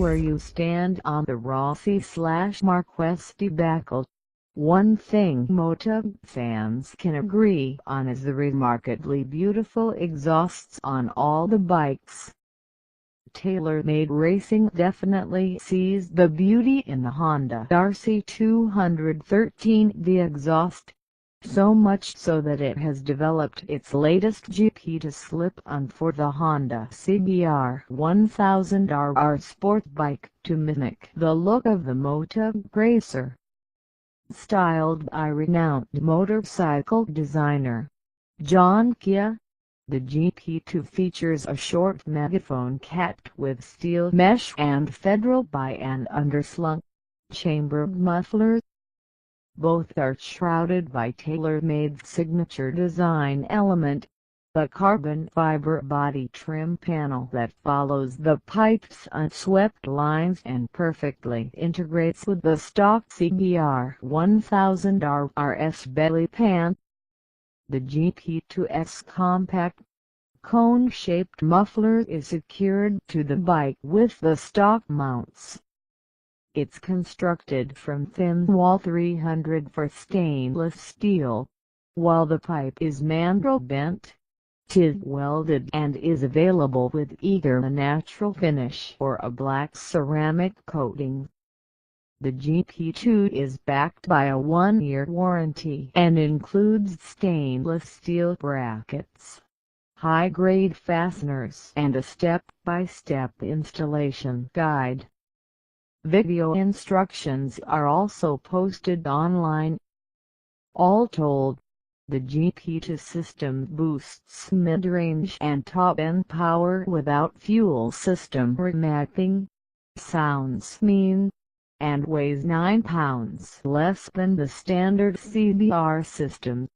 where you stand on the Rossi/Marquez debacle. One thing moto fans can agree on is the remarkably beautiful exhausts on all the bikes. Taylormade Racing definitely sees the beauty in the Honda RC213 the exhaust, so much so that it has developed its latest GP to slip-on for the Honda CBR1000RR sport bike to mimic the look of the Moto Racer. Styled by renowned motorcycle designer John Kia, the GP2 features a short megaphone capped with steel mesh and federal by and underslung chamber mufflers. Both are shrouded by Taylormade's signature design element, a carbon fiber body trim panel that follows the pipe's unswept lines and perfectly integrates with the stock CBR1000RR's belly pan. The GP2's compact, cone-shaped muffler is secured to the bike with the stock mounts. It's constructed from thin-wall 304 stainless steel, while the pipe is mandrel-bent, TIG-welded and is available with either a natural finish or a black ceramic coating. The GP2 is backed by a 1-year warranty and includes stainless steel brackets, high-grade fasteners and a step-by-step installation guide. Video instructions are also posted online. All told, the GP2 system boosts mid-range and top-end power without fuel system remapping, sounds mean, and weighs 9 pounds less than the standard CBR system.